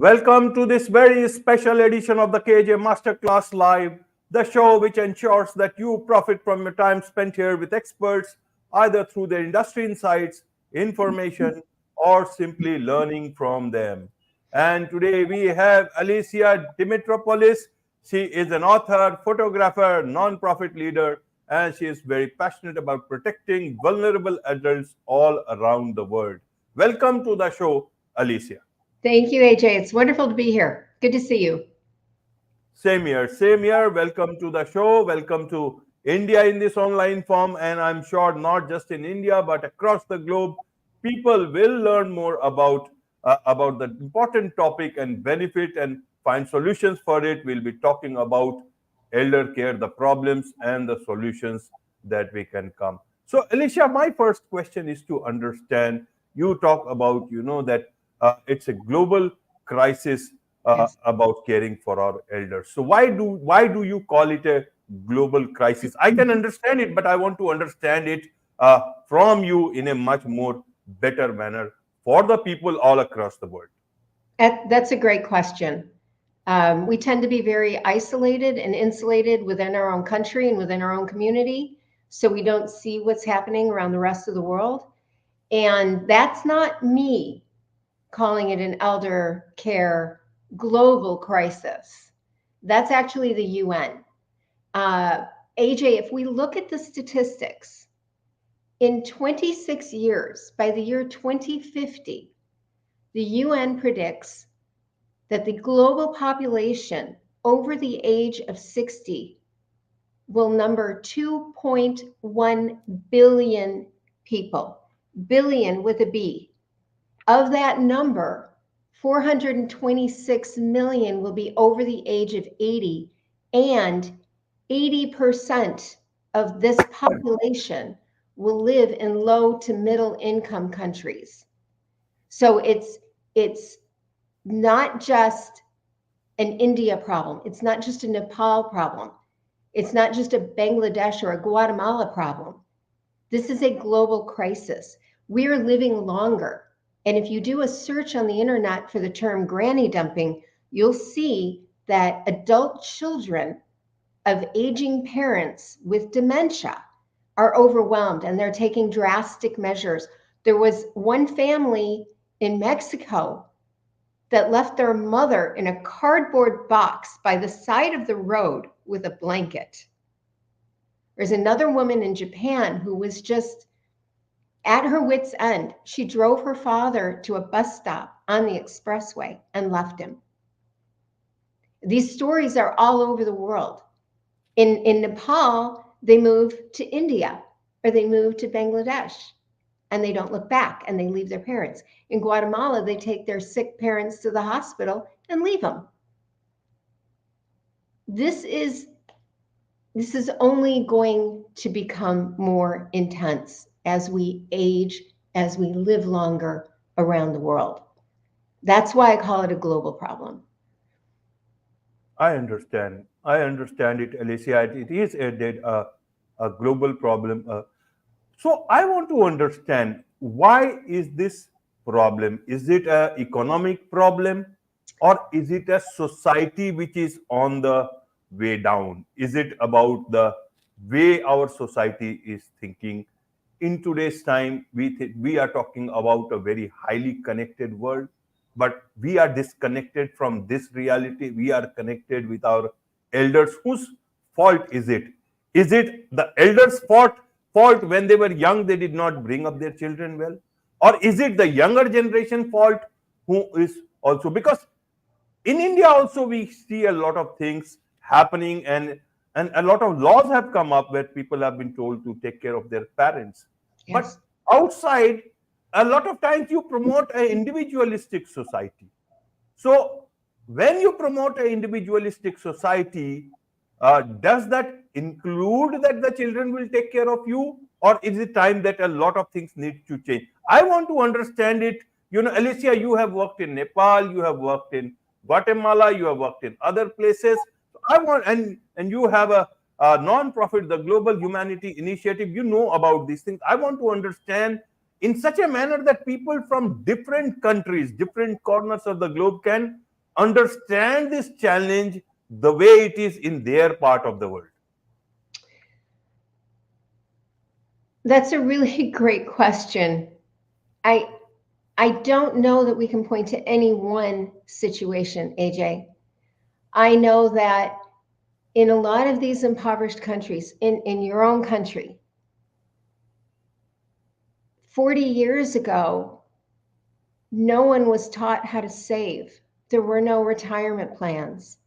Welcome to this very special edition of the KAJ Masterclass Live, the show which ensures that you profit from your time spent here with experts, either through their industry insights, information, or simply learning from them. And today we have Alicia Demetropolis. She is an author, photographer, non-profit leader, and she is very passionate about protecting vulnerable adults all around the world. Welcome to the show, Alicia. Thank you, AJ. It's wonderful to be here. Good to see you. Same here, same here. Welcome to the show. Welcome to India in this online form. And I'm sure not just in India, but across the globe, people will learn more about the important topic and benefit and find solutions for it. We'll be talking about elder care, the problems and the solutions that we can come. So, Alicia, my first question is to understand. You talk about, that it's a global crisis Yes. about caring for our elders. So why do you call it a global crisis? I can understand it, but I want to understand it from you in a much more better manner for the people all across the world. That's a great question. We tend to be very isolated and insulated within our own country and within our own community, so we don't see what's happening around the rest of the world. And that's not me calling it an elder care global crisis. That's actually the UN. AJ, if we look at the statistics, in 26 years, by the year 2050, the UN predicts that the global population over the age of 60 will number 2.1 billion people, billion with a B. Of that number, 426 million will be over the age of 80, and 80% of this population will live in low to middle income countries. So it's not just an India problem. It's not just a Nepal problem. It's not just a Bangladesh or a Guatemala problem. This is a global crisis. We are living longer. And if you do a search on the internet for the term granny dumping, you'll see that adult children of aging parents with dementia are overwhelmed and they're taking drastic measures. There was one family in Mexico that left their mother in a cardboard box by the side of the road with a blanket. There's another woman in Japan who was just at her wit's end. She drove her father to a bus stop on the expressway and left him. These stories are all over the world. In Nepal, they move to India or they move to Bangladesh and they don't look back and they leave their parents. In Guatemala, they take their sick parents to the hospital and leave them. This is only going to become more intense as we age, as we live longer around the world. That's why I call it a global problem. I understand. I understand it, Alicia. It is a global problem. So I want to understand, why is this problem? Is it an economic problem, or is it a society which is on the way down? Is it about the way our society is thinking? In today's time, we are talking about a very highly connected world, but we are disconnected from this reality. We are connected with our elders. Whose fault is it? Is it the elders' fault when they were young, they did not bring up their children well? Or is it the younger generation fault, who is also, because in India also we see a lot of things happening, and a lot of laws have come up where people have been told to take care of their parents. But Yes. outside, a lot of times you promote an individualistic society. So when you promote an individualistic society, does that include that the children will take care of you, or is it time that a lot of things need to change? I want to understand it. Alicia, you have worked in Nepal, you have worked in Guatemala, you have worked in other places. I want, and you have a non-profit, the Global Humanity Initiative. You know about these things. I want to understand in such a manner that people from different countries, different corners of the globe can understand this challenge the way it is in their part of the world? That's a really great question. I I don't know that we can point to any one situation, AJ. I know that in a lot of these impoverished countries, in your own country, 40 years ago, no one was taught how to save. There were no retirement plans.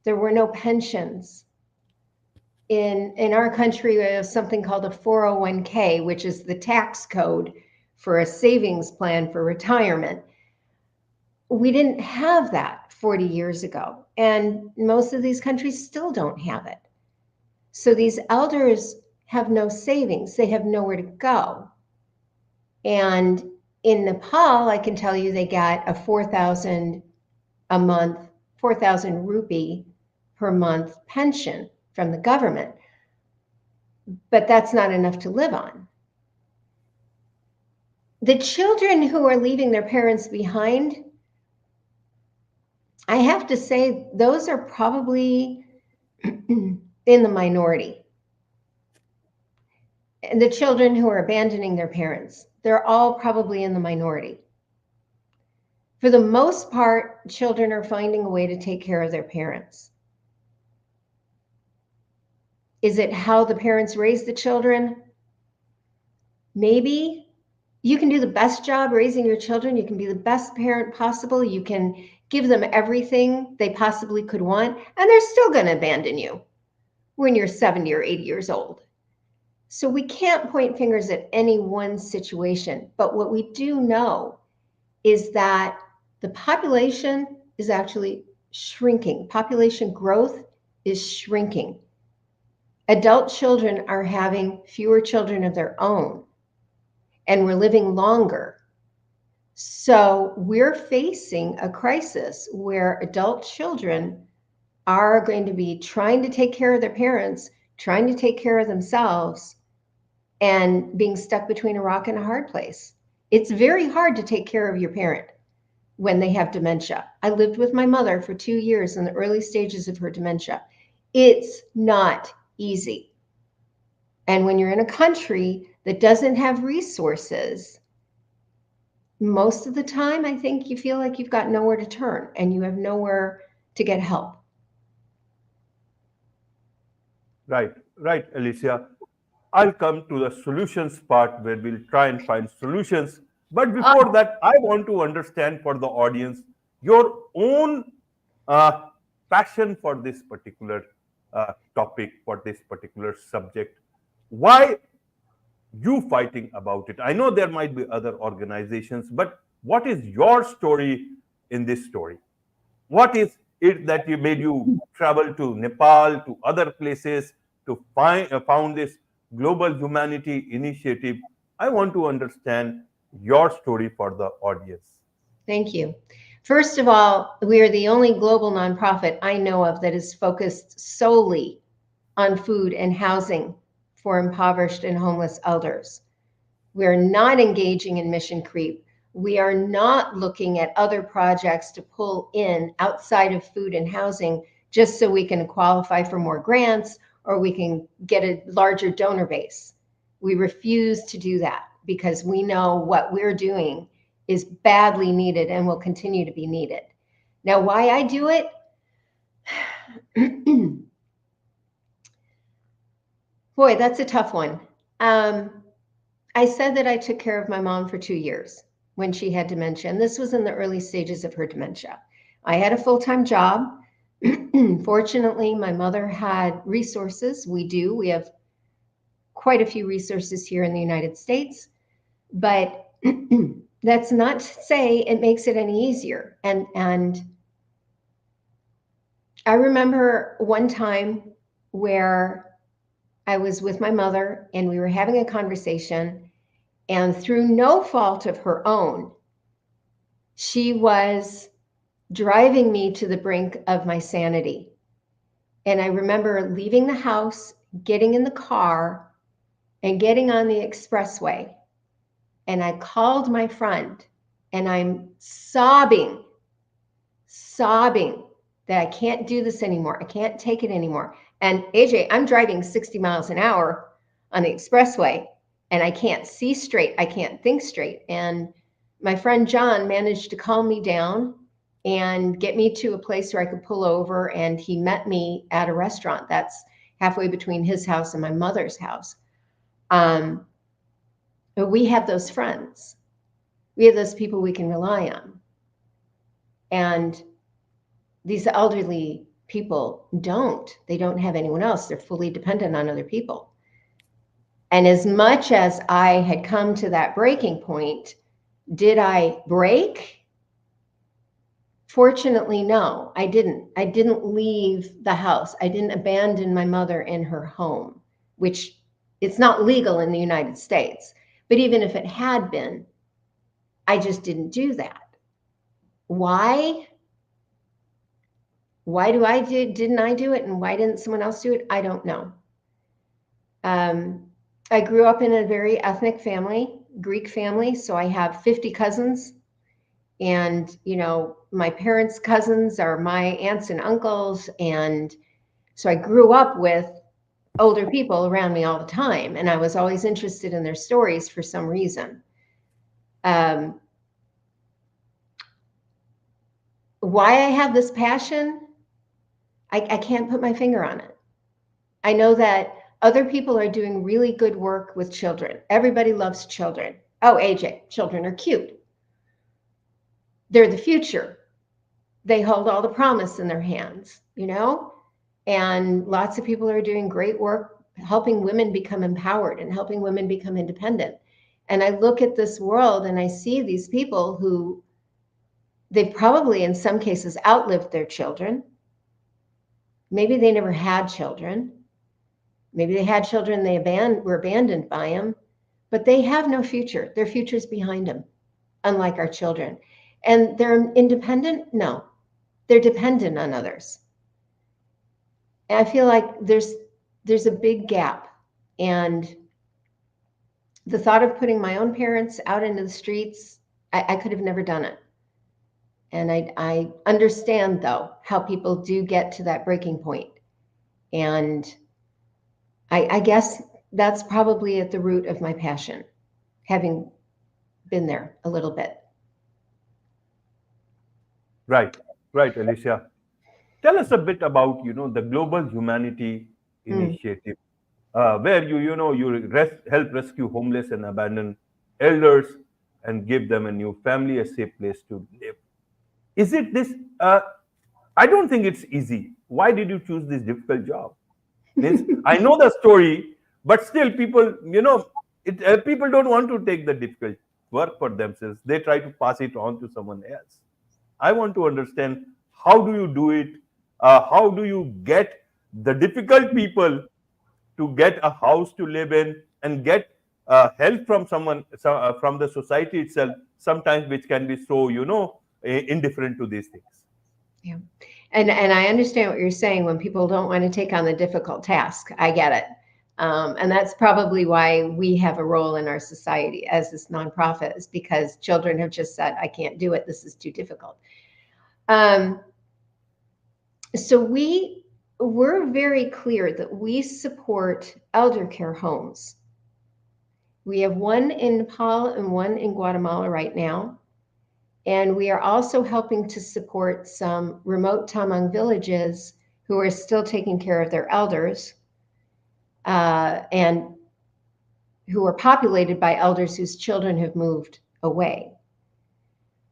There were no pensions. In our country, we have something called a 401k, which is the tax code for a savings plan for retirement. We didn't have that 40 years ago, and most of these countries still don't have it. So these elders have no savings, they have nowhere to go. And in Nepal, I can tell you they got a 4,000 a month, 4,000 rupee per month pension from the government. But that's not enough to live on. The children who are leaving their parents behind, I have to say, those are probably in the minority. And the children who are abandoning their parents, they're all probably in the minority. For the most part, children are finding a way to take care of their parents. Is it how the parents raise the children? Maybe. You can do the best job raising your children. You can be the best parent possible. You can give them everything they possibly could want, and they're still going to abandon you when you're 70 or 80 years old. So we can't point fingers at any one situation. But what we do know is that the population is actually shrinking. Population growth is shrinking. Adult children are having fewer children of their own, and we're living longer. So we're facing a crisis where adult children are going to be trying to take care of their parents, trying to take care of themselves, and being stuck between a rock and a hard place. It's very hard to take care of your parent when they have dementia. I lived with my mother for 2 years in the early stages of her dementia. It's not easy. And when you're in a country that doesn't have resources, most of the time, I think you feel like you've got nowhere to turn and you have nowhere to get help. Right, right, Alicia. I'll come to the solutions part where we'll try and find solutions. But before that, I want to understand for the audience your own uh, passion for this particular topic, for this particular subject. Why you fighting about it? I know there might be other organizations, but what is your story in this story? What is it that you made you travel to Nepal, to other places to found this global humanity initiative? I want to understand your story for the audience. Thank you. First of all, we are the only global nonprofit I know of that is focused solely on food and housing for impoverished and homeless elders. We're not engaging in mission creep. We are not looking at other projects to pull in outside of food and housing just so we can qualify for more grants or we can get a larger donor base. We refuse to do that because we know what we're doing is badly needed and will continue to be needed. Now, why I do it? Boy, that's a tough one. I said that I took care of my mom for 2 years when she had dementia, and this was in the early stages of her dementia. I had a full-time job. Fortunately, my mother had resources. We do. We have quite a few resources here in the United States, but that's not to say it makes it any easier. And I remember one time where I was with my mother and we were having a conversation, and through no fault of her own, she was driving me to the brink of my sanity. And I remember leaving the house, getting in the car, and getting on the expressway. And I called my friend, and I'm sobbing sobbing that I can't do this anymore. I can't take it anymore. And AJ, I'm driving 60 miles an hour on the expressway and I can't see straight. I can't think straight. And my friend John managed to calm me down and get me to a place where I could pull over. And he met me at a restaurant that's halfway between his house and my mother's house. But we have those friends. We have those people we can rely on. And these elderly people they don't have anyone else. They're fully dependent on other people. And as much as I had come to that breaking point, did I break? Fortunately, no, I didn't. I didn't leave the house. I didn't abandon my mother in her home, which it's not legal in the United States. But even if it had been, I just didn't do that. Why? Why didn't I do it? And why didn't someone else do it? I don't know. I grew up in a very ethnic family, Greek family. So I have 50 cousins. And, my parents' cousins are my aunts and uncles. And so I grew up with older people around me all the time. And I was always interested in their stories for some reason. Why I have this passion, I can't put my finger on it. I know that other people are doing really good work with children. Everybody loves children. Oh, AJ, children are cute. They're the future. They hold all the promise in their hands, and lots of people are doing great work helping women become empowered and helping women become independent. And I look at this world and I see these people who they've probably in some cases outlived their children. Maybe they never had children. Maybe they had children, they were abandoned by them, but they have no future. Their future's behind them, unlike our children. And they're independent? No, they're dependent on others. And I feel like there's a big gap. And the thought of putting my own parents out into the streets, I could have never done it. And I understand, though, how people do get to that breaking point. And I guess that's probably at the root of my passion, having been there a little bit. Right, right, Alicia. Tell us a bit about, the Global Humanity Initiative, where help rescue homeless and abandoned elders and give them a new family, a safe place to live. Is it this? I don't think it's easy. Why did you choose this difficult job? Means I know the story, but still, people, people don't want to take the difficult work for themselves. They try to pass it on to someone else. I want to understand, how do you do it? How do you get the difficult people to get a house to live in and get help from someone, from the society itself, sometimes which can be so, indifferent to these things. Yeah. And I understand what you're saying when people don't want to take on the difficult task. I get it. And that's probably why we have a role in our society as this nonprofit, is because children have just said, I can't do it. This is too difficult. So we're very clear that we support elder care homes. We have one in Nepal and one in Guatemala right now. And we are also helping to support some remote Tamang villages who are still taking care of their elders, and who are populated by elders whose children have moved away.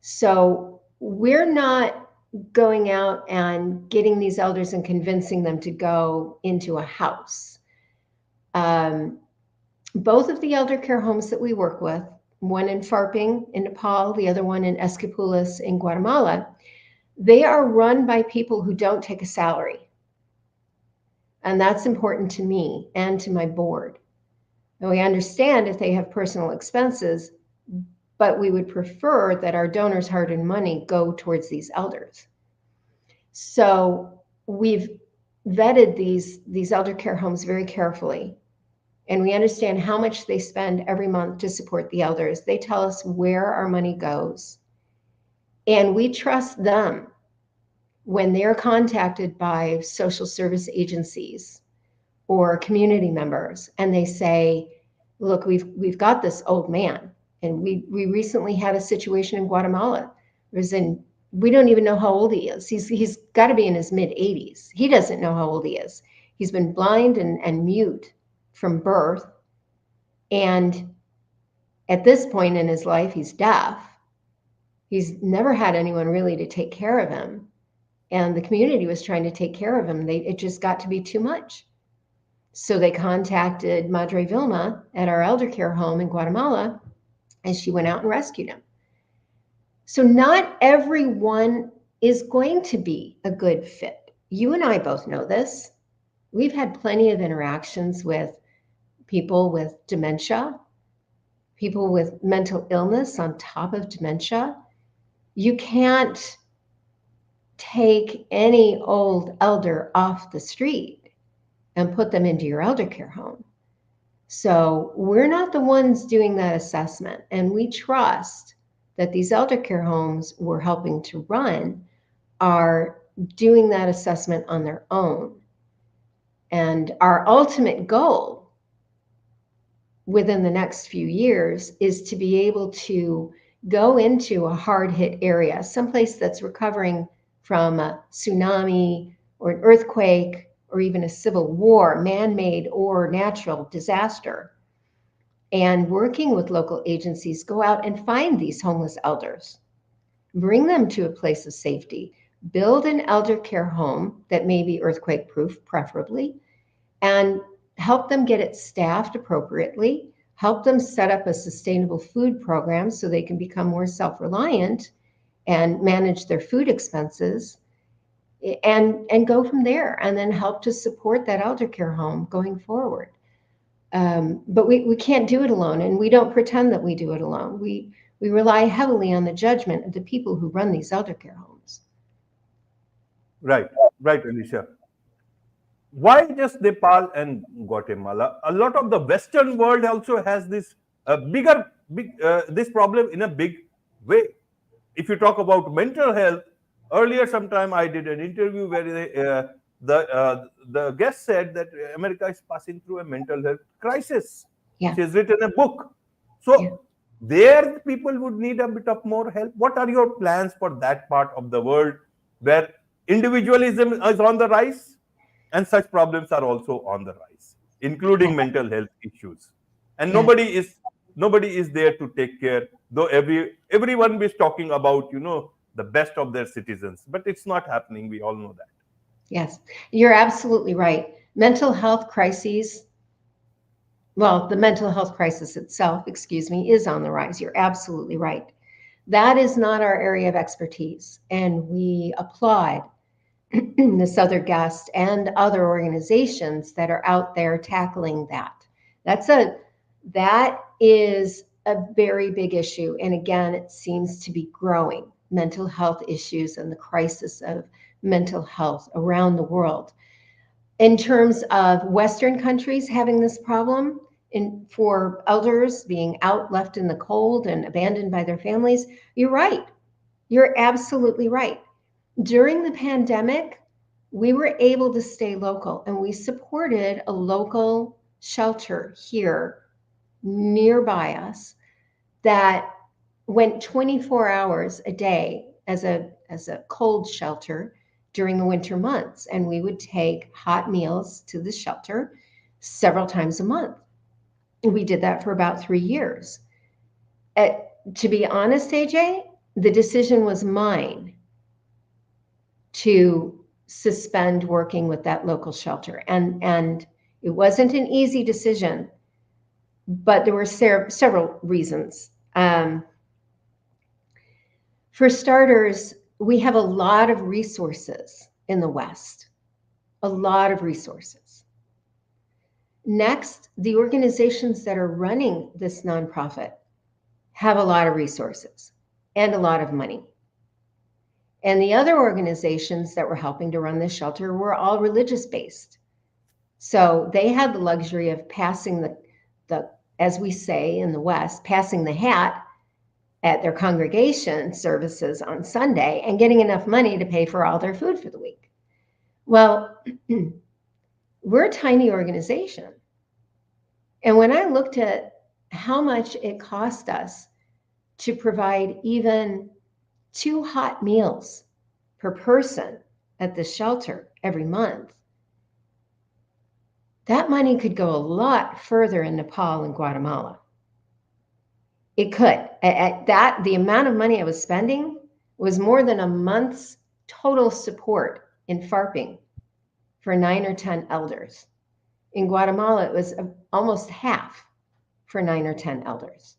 So we're not going out and getting these elders and convincing them to go into a house. Both of the elder care homes that we work with, one in Farping in Nepal, the other one in Esquipulas in Guatemala, they are run by people who don't take a salary. And that's important to me and to my board. And we understand if they have personal expenses, but we would prefer that our donors' hard-earned money go towards these elders. So we've vetted these elder care homes very carefully. And we understand how much they spend every month to support the elders. They tell us where our money goes. And we trust them when they're contacted by social service agencies or community members and they say, look, we've got this old man, and we recently had a situation in Guatemala. We don't even know how old he is. He's got to be in his mid 80s. He doesn't know how old he is. He's been blind and mute from birth, and at this point in his life, he's deaf. He's never had anyone really to take care of him, and the community was trying to take care of him. It just got to be too much. So they contacted Madre Vilma at our elder care home in Guatemala, and she went out and rescued him. So not everyone is going to be a good fit. You and I both know this. We've had plenty of interactions with people with dementia, people with mental illness on top of dementia. You can't take any old elder off the street and put them into your elder care home. So we're not the ones doing that assessment, and we trust that these elder care homes we're helping to run are doing that assessment on their own. And our ultimate goal within the next few years is to be able to go into a hard-hit area, someplace that's recovering from a tsunami or an earthquake or even a civil war, man-made or natural disaster, and working with local agencies, go out and find these homeless elders, bring them to a place of safety, build an elder care home that may be earthquake-proof, preferably, and help them get it staffed appropriately, help them set up a sustainable food program so they can become more self-reliant and manage their food expenses, and go from there, and then help to support that elder care home going forward. But we can't do it alone, and we don't pretend that we do it alone. We rely heavily on the judgment of the people who run these elder care homes. Right, right, Alicia. Why just Nepal and Guatemala? A lot of the Western world also has this this problem in a big way. If you talk about mental health, earlier sometime I did an interview where the guest said that America is passing through a mental health crisis. Yeah. She has written a book. Yeah. So there people would need a bit of more help. What are your plans for that part of the world where individualism is on the rise and such problems are also on the rise, including mental health issues? And Yeah. nobody is there to take care, though everyone is talking about the best of their citizens, but it's not happening. We all know that. Yes, you're absolutely right. Mental health crises, well, the mental health crisis itself, excuse me, is on the rise. You're absolutely right. That is not our area of expertise, and we applaud this other guest and other organizations that are out there tackling that. That is a very big issue, and again, it seems to be growing. Mental health issues and the crisis of mental health around the world. In terms of Western countries having this problem, for elders being out left in the cold and abandoned by their families, you're right. You're absolutely right. During the pandemic, we were able to stay local, and we supported a local shelter here nearby us that went 24 hours a day as a cold shelter during the winter months. And we would take hot meals to the shelter several times a month. We did that for about 3 years. To be honest, AJ, the decision was mine to suspend working with that local shelter. And it wasn't an easy decision, but there were several reasons. For starters, we have a lot of resources in the West, a lot of resources. Next, the organizations that are running this nonprofit have a lot of resources and a lot of money. And the other organizations that were helping to run this shelter were all religious based. So they had the luxury of passing the as we say in the West, passing the hat at their congregation services on Sunday and getting enough money to pay for all their food for the week. Well, we're a tiny organization. And when I looked at how much it cost us to provide even 2 hot meals per person at the shelter every month, that money could go a lot further in Nepal and Guatemala. It could. At that, the amount of money I was spending was more than a month's total support in FARPing for 9 or 10 elders. In Guatemala, it was almost half for 9 or 10 elders.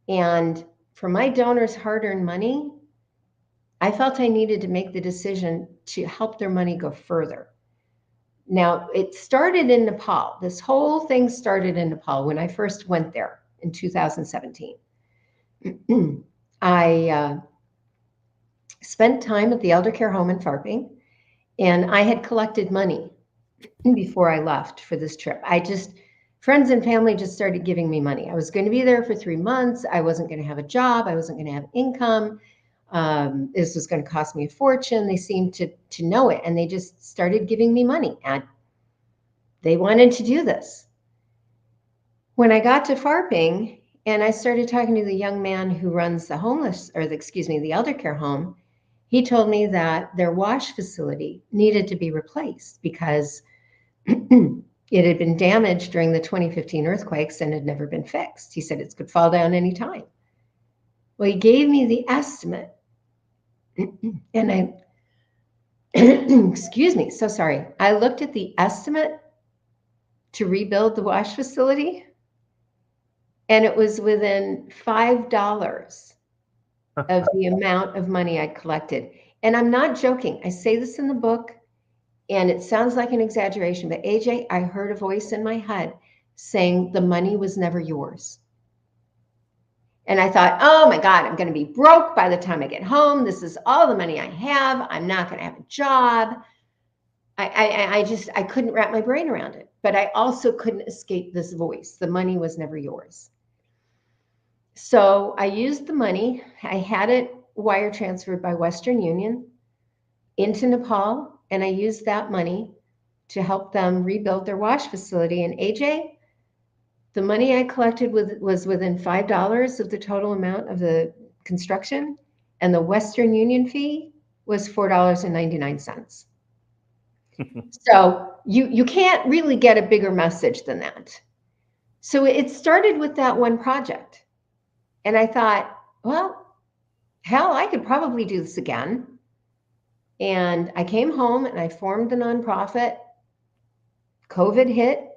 And for my donors' hard-earned money, I felt I needed to make the decision to help their money go further. Now, it started in Nepal. This whole thing started in Nepal when I first went there in 2017. I spent time at the elder care home in Farping, and I had collected money before I left for this trip. Friends and family just started giving me money. I was going to be there for 3 months. I wasn't going to have a job. I wasn't going to have income. This was going to cost me a fortune. They seemed to know it, and they just started giving me money. And they wanted to do this. When I got to Farping and I started talking to the young man who runs the the elder care home, he told me that their wash facility needed to be replaced because it had been damaged during the 2015 earthquakes and had never been fixed. He said it could fall down anytime. Well, he gave me the estimate, and I, excuse me, so sorry. I looked at the estimate to rebuild the wash facility, and it was within $5 of the amount of money I'd collected. And I'm not joking. I say this in the book, and it sounds like an exaggeration, but AJ, I heard a voice in my head saying the money was never yours. And I thought, oh my God, I'm going to be broke by the time I get home. This is all the money I have. I'm not going to have a job. I couldn't wrap my brain around it, but I also couldn't escape this voice. The money was never yours. So I used the money. I had it wire transferred by Western Union into Nepal, and I used that money to help them rebuild their wash facility. And AJ, the money I collected was within $5 of the total amount of the construction, and the Western Union fee was $4.99. So you can't really get a bigger message than that. So it started with that one project. And I thought, well, hell, I could probably do this again. And I came home and I formed the nonprofit. COVID hit.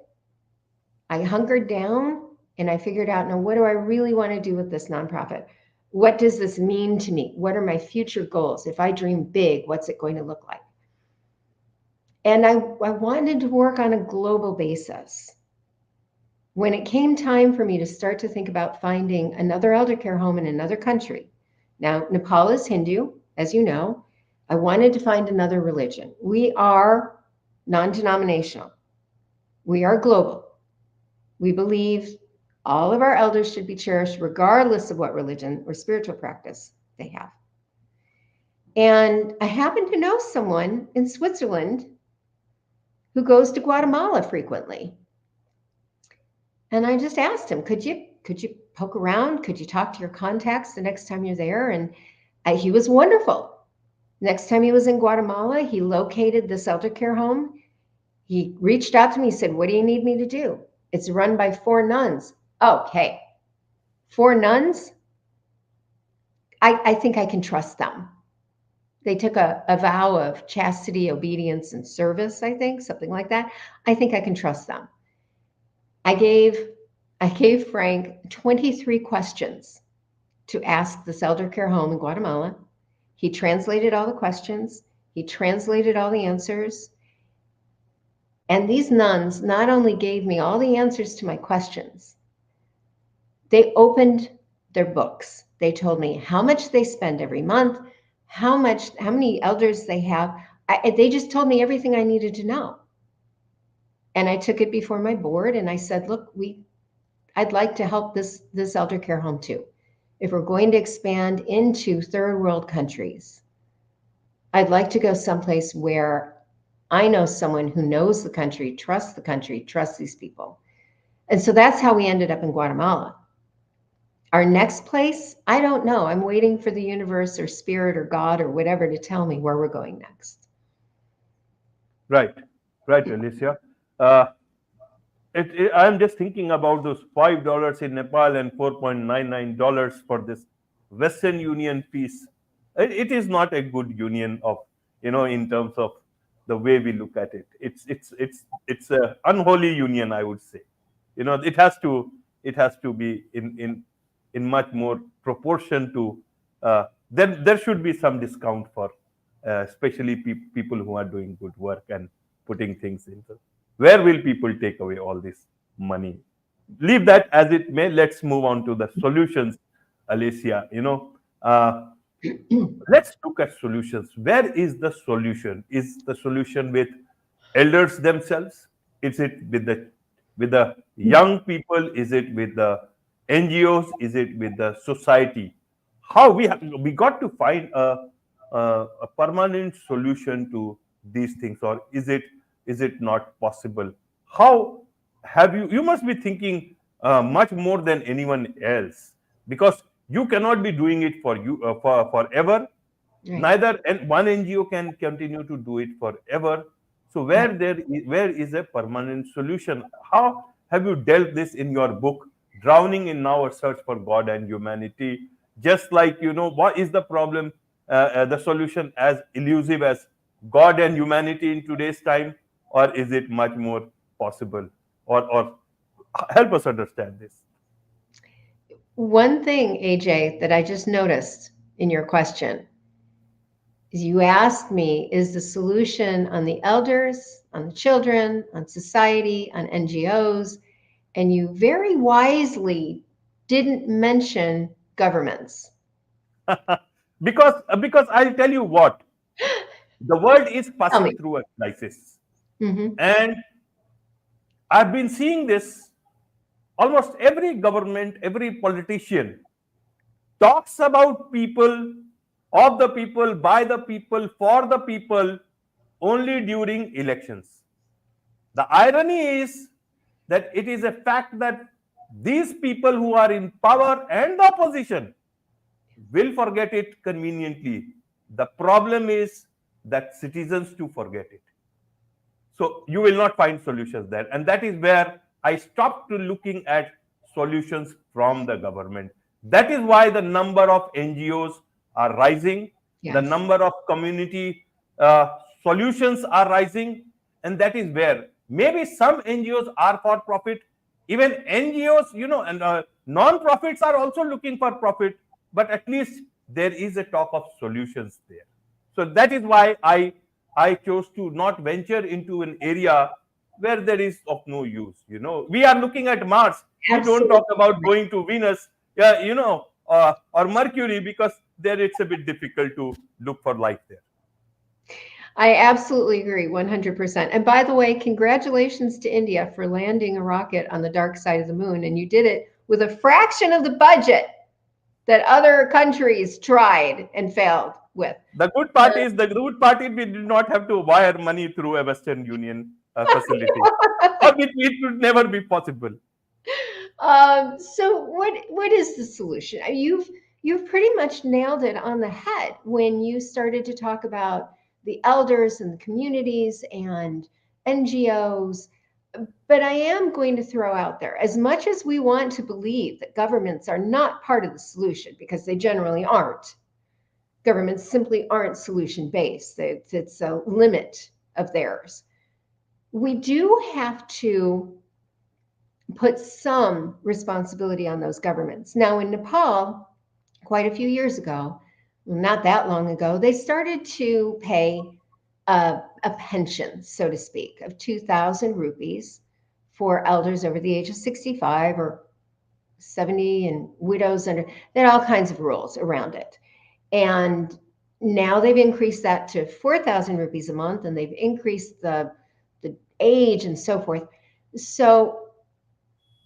I hunkered down and I figured out, now, what do I really want to do with this nonprofit? What does this mean to me? What are my future goals? If I dream big, what's it going to look like? And I wanted to work on a global basis. When it came time for me to start to think about finding another elder care home in another country, now Nepal is Hindu, as you know, I wanted to find another religion. We are non-denominational. We are global. We believe all of our elders should be cherished regardless of what religion or spiritual practice they have. And I happen to know someone in Switzerland who goes to Guatemala frequently. And I just asked him, could you poke around? Could you talk to your contacts the next time you're there? And he was wonderful. Next time he was in Guatemala, he located this elder care home. He reached out to me, said, what do you need me to do? It's run by 4 nuns. Okay, 4 nuns? I think I can trust them. They took a vow of chastity, obedience, and service, I think, something like that. I think I can trust them. I gave Frank 23 questions to ask this elder care home in Guatemala. He translated all the questions. He translated all the answers. And these nuns not only gave me all the answers to my questions, they opened their books. They told me how much they spend every month, how many elders they have. They just told me everything I needed to know. And I took it before my board and I said, look, I'd like to help this elder care home too. if we're going to expand into third world countries, I'd like to go someplace where I know someone who knows the country, trusts these people. And so that's how we ended up in Guatemala. Our next place, I don't know. I'm waiting for the universe or spirit or God or whatever to tell me where we're going next. Right, right, Alicia. Uh, I'm just thinking about those $5 in Nepal and $4.99 for this Western Union piece. It is not a good union of, in terms of the way we look at it. It's a unholy union, I would say. It has to be in much more proportion to. Then there should be some discount for, especially people who are doing good work and putting things into. Where will people take away all this money? Leave that as it may. Let's move on to the solutions, Alicia. Let's look at solutions. Where is the solution? Is the solution with elders themselves? Is it with the young people? Is it with the NGOs? Is it with the society? How we got to find a permanent solution to these things, or is it not possible? How have you must be thinking much more than anyone else, because you cannot be doing it for you for forever. Right. Neither and one NGO can continue to do it forever. So Right. where is a permanent solution? How have you dealt this in your book, Drowning in Now: A Search for God and Humanity? Just like, what is the problem, the solution as elusive as God and humanity in today's time, or is it much more possible? Or help us understand this. One thing, AJ, that I just noticed in your question is you asked me, is the solution on the elders, on the children, on society, on NGOs? And you very wisely didn't mention governments. Because I'll tell you what, the world is Tell me. passing through a crisis. Hmm. And I've been seeing this. Almost every government, every politician talks about people, of the people, by the people, for the people, only during elections. The irony is that it is a fact that these people who are in power and the opposition will forget it conveniently. The problem is that citizens too forget it. So you will not find solutions there. And that is where I stopped to looking at solutions from the government. That is why the number of NGOs are rising, the Yes. number of community uh, solutions are rising, and that is where maybe some NGOs are for profit. Even NGOs, and non-profits are also looking for profit, but at least there is a talk of solutions there. So that is why I chose to not venture into an area where there is of no use. We are looking at Mars. We don't Absolutely. talk about going to Venus, yeah, or Mercury, because there it's a bit difficult to look for life there. I absolutely agree 100%. And by the way, congratulations to India for landing a rocket on the dark side of the moon. And you did it with a fraction of the budget that other countries tried and failed with. The good part is we did not have to wire money through a Western Union facility, or it would never be possible. So what is the solution? You've pretty much nailed it on the head when you started to talk about the elders and the communities and NGOs. But I am going to throw out there, as much as we want to believe that governments are not part of the solution, because they generally aren't. Governments simply aren't solution based. It's a limit of theirs. We do have to put some responsibility on those governments. Now, in Nepal, quite a few years ago, not that long ago, they started to pay a pension, so to speak, of 2,000 rupees for elders over the age of 65 or 70 and widows under. There are all kinds of rules around it. And now they've increased that to 4,000 rupees a month, and they've increased the age and so forth. So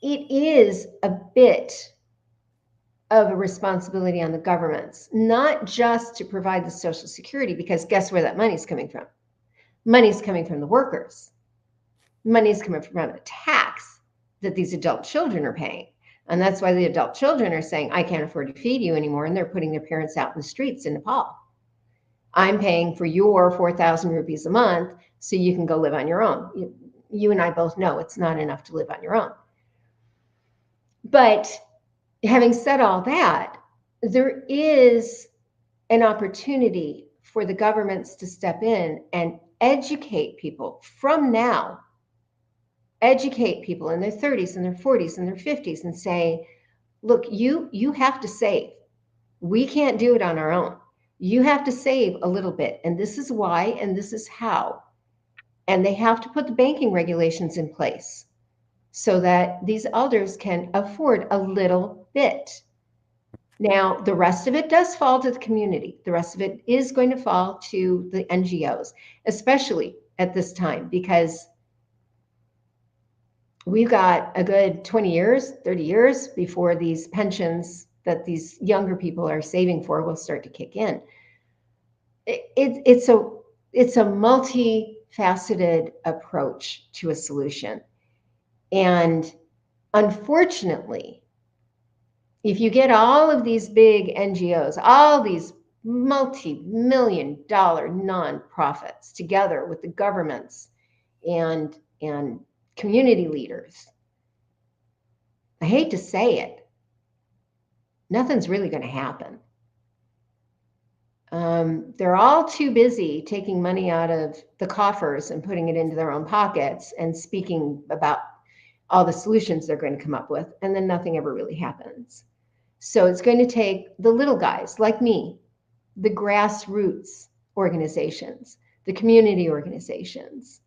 it is a bit of a responsibility on the governments, not just to provide the Social Security, because guess where that money's coming from? Money's coming from the workers. Money's coming from a tax that these adult children are paying. And that's why the adult children are saying, I can't afford to feed you anymore. And they're putting their parents out in the streets in Nepal. I'm paying for your 4,000 rupees a month so you can go live on your own. You and I both know it's not enough to live on your own. But having said all that, there is an opportunity for the governments to step in and educate people from now, educate people in their 30s and their 40s and their 50s and say, look, you have to save. We can't do it on our own. You have to save a little bit. And this is why, and this is how. And they have to put the banking regulations in place so that these elders can afford a little bit. Now, the rest of it does fall to the community. The rest of it is going to fall to the NGOs, especially at this time, because we've got a good 20 years, 30 years before these pensions that these younger people are saving for will start to kick in. It's a multifaceted approach to a solution. And unfortunately, if you get all of these big NGOs, all these multi-million-dollar nonprofits together with the governments and community leaders, I hate to say it, nothing's really going to happen. They're all too busy taking money out of the coffers and putting it into their own pockets and speaking about all the solutions they're going to come up with, and then nothing ever really happens. So it's going to take the little guys like me, the grassroots organizations, the community organizations.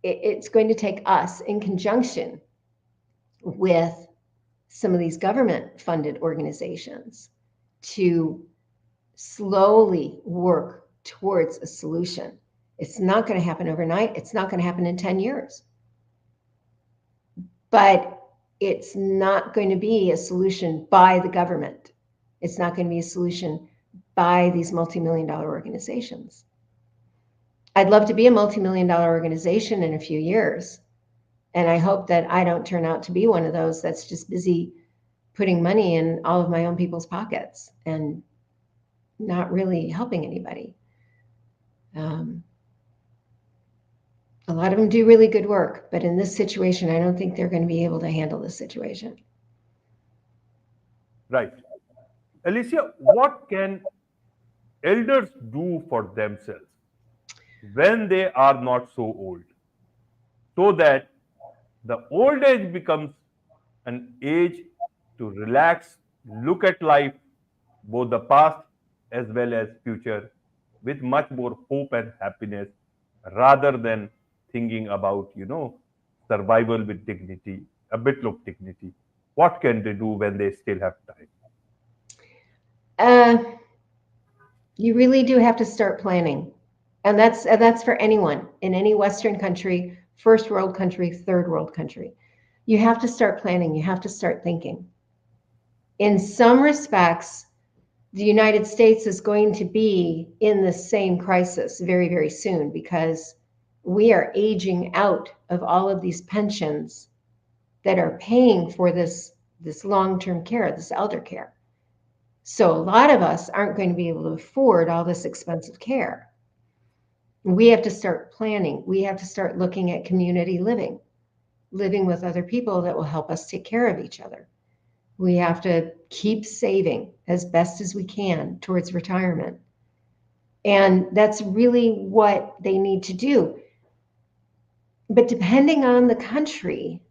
It's going to take us in conjunction with some of these government-funded organizations to slowly work towards a solution. It's not going to happen overnight. It's not going to happen in 10 years. But it's not going to be a solution by the government. It's not going to be a solution by these multi-million-dollar organizations. I'd love to be a multi-million-dollar organization in a few years. And I hope that I don't turn out to be one of those that's just busy putting money in all of my own people's pockets and not really helping anybody. A lot of them do really good work, but in this situation, I don't think they're going to be able to handle this situation. Right. Alicia, what can elders do for themselves when they are not so old, so that the old age becomes an age to relax, look at life, both the past as well as future, with much more hope and happiness, rather than thinking about, survival with dignity, a bit of dignity? What can they do when they still have time? You really do have to start planning. And that's for anyone in any Western country, first world country, third world country. You have to start planning. You have to start thinking. In some respects, the United States is going to be in the same crisis very, very soon, because we are aging out of all of these pensions that are paying for this long-term care, this elder care. So a lot of us aren't going to be able to afford all this expensive care. We have to start planning. We have to start looking at community living with other people that will help us take care of each other. We have to keep saving as best as we can towards retirement. And that's really what they need to do. But depending on the country,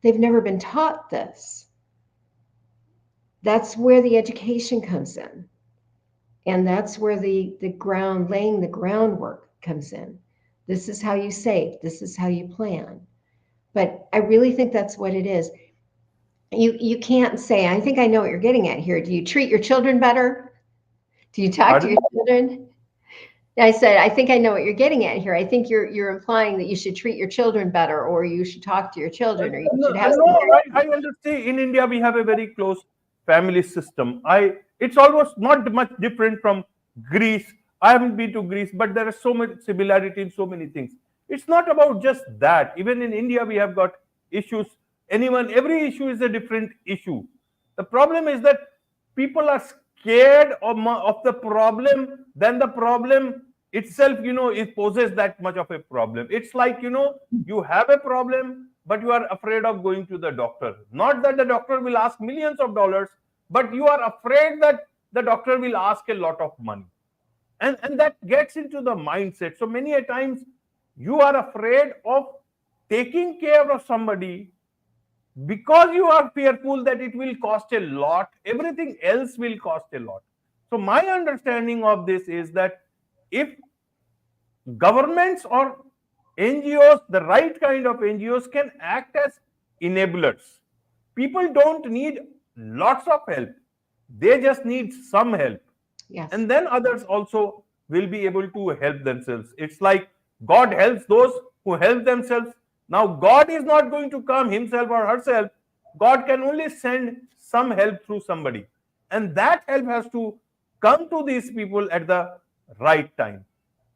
they've never been taught this. That's where the education comes in. And that's where laying the groundwork comes in. This is how you save. This is how you plan. But I really think that's what it is. You can't say, I think I know what you're getting at here. Do you treat your children better? Do you talk to your children? I said, I think I know what you're getting at here. I think you're implying that you should treat your children better, or you should talk to your children, or you should have. No, I understand. In India, we have a very close family system. It's almost not much different from Greece. I haven't been to Greece, but there is so much similarity in so many things. It's not about just that. Even in India, we have got issues. Every issue is a different issue. The problem is that people are scared of the problem, then the problem itself, it poses that much of a problem. It's like, you have a problem, but you are afraid of going to the doctor. Not that the doctor will ask millions of dollars, but you are afraid that the doctor will ask a lot of money. And that gets into the mindset. So many a times you are afraid of taking care of somebody because you are fearful that it will cost a lot, everything else will cost a lot. So my understanding of this is that if governments or NGOs, the right kind of NGOs, can act as enablers. People don't need lots of help, they just need some help. Yes. And then others also will be able to help themselves. It's like God helps those who help themselves. Now, God is not going to come himself or herself. God can only send some help through somebody. And that help has to come to these people at the right time.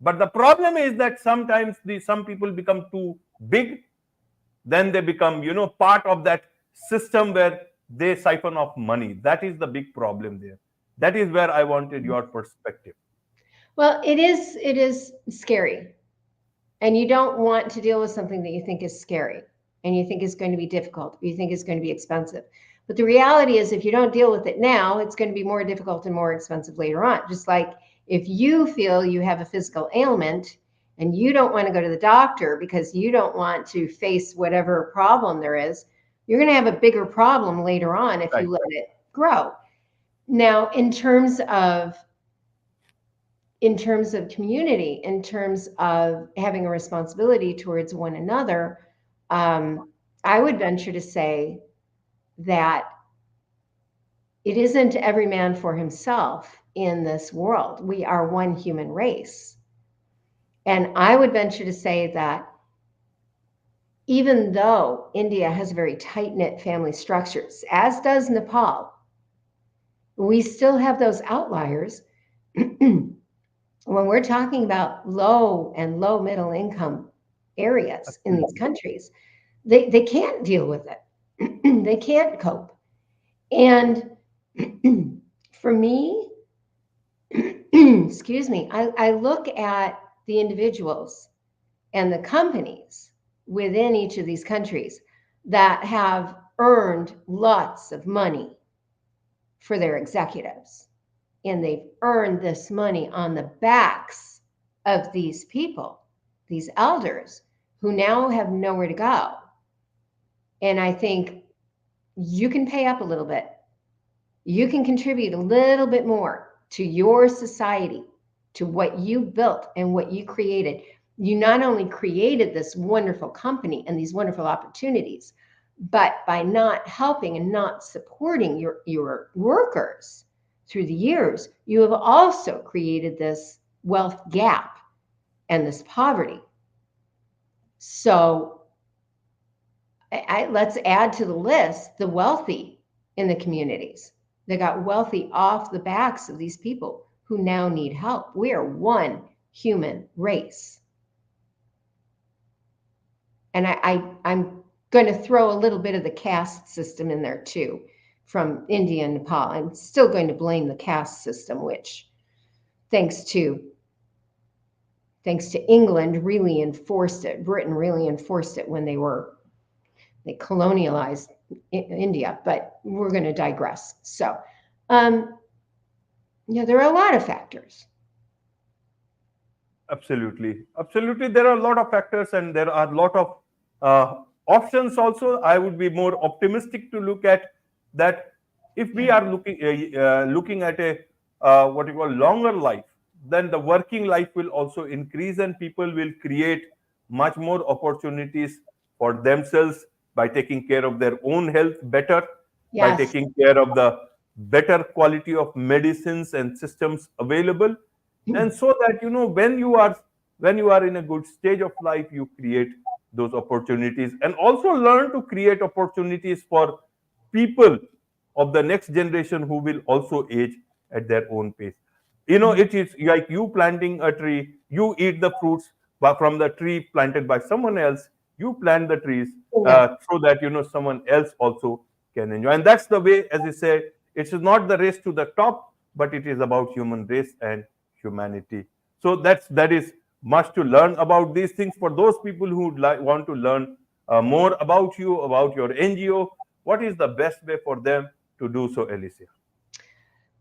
But the problem is that sometimes some people become too big, then they become, part of that system where they siphon off money. That is the big problem there. That is where I wanted your perspective. Well, it is scary. And you don't want to deal with something that you think is scary and you think is going to be difficult, you think is going to be expensive. But the reality is, if you don't deal with it now, it's going to be more difficult and more expensive later on. Just like if you feel you have a physical ailment and you don't want to go to the doctor because you don't want to face whatever problem there is, you're going to have a bigger problem later on if Right. you let it grow. Now, in terms of community, in terms of having a responsibility towards one another, I would venture to say that it isn't every man for himself in this world. We are one human race. And I would venture to say that even though India has very tight-knit family structures, as does Nepal, we still have those outliers. When we're talking about low and low middle income areas in these countries, they can't deal with it. They can't cope. And for me, excuse me, I look at the individuals and the companies within each of these countries that have earned lots of money for their executives. And they've earned this money on the backs of these people, these elders, who now have nowhere to go. And I think you can pay up a little bit. You can contribute a little bit more to your society, to what you built and what you created. You not only created this wonderful company and these wonderful opportunities, but by not helping and not supporting your workers through the years, you have also created this wealth gap and this poverty. So let's add to the list the wealthy in the communities. They got wealthy off the backs of these people who now need help. We are one human race. And I'm going to throw a little bit of the caste system in there too, from India and Nepal. I'm still going to blame the caste system, which thanks to England really enforced it. Britain really enforced it when they colonialized India, but we're going to digress. So, there are a lot of factors. Absolutely. Absolutely. There are a lot of factors and there are a lot of options also. I would be more optimistic to look at that. If we are looking at a what you call longer life, then the working life will also increase and people will create much more opportunities for themselves by taking care of their own health better, by Yes. taking care of the better quality of medicines and systems available. And so that, when you are in a good stage of life, you create those opportunities and also learn to create opportunities for people of the next generation who will also age at their own pace. You know, it is like you planting a tree, you eat the fruits from the tree planted by someone else, you plant the trees Yeah. so that, you know, someone else also can enjoy. And that's the way, as I say, it is not the race to the top, but it is about human race and humanity. So that is much to learn about these things. For those people who want to learn more about you, about your NGO, what is the best way for them to do so, Alicia?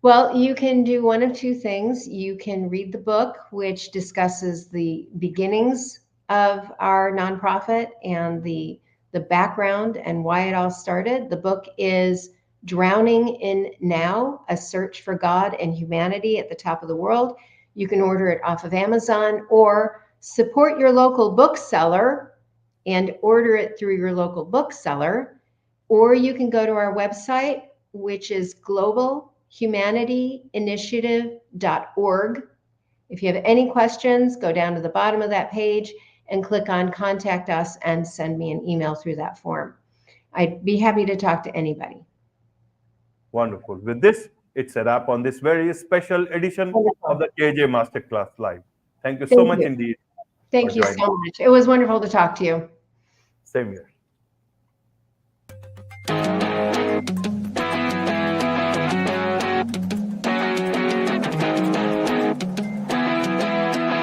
Well, you can do one of two things. You can read the book, which discusses the beginnings of our nonprofit and the background and why it all started. The book is Drowning in Now, A Search for God and Humanity at the Top of the World. You can order it off of Amazon or support your local bookseller and order it through your local bookseller. Or you can go to our website, which is globalhumanityinitiative.org. If you have any questions, go down to the bottom of that page and click on Contact Us and send me an email through that form. I'd be happy to talk to anybody. Wonderful. With this, it's a wrap on this very special edition of Wonderful. the KJ Masterclass Live. Thank you so Thank much you. indeed for Thank you joining. so much. It was wonderful to talk to you. Same here.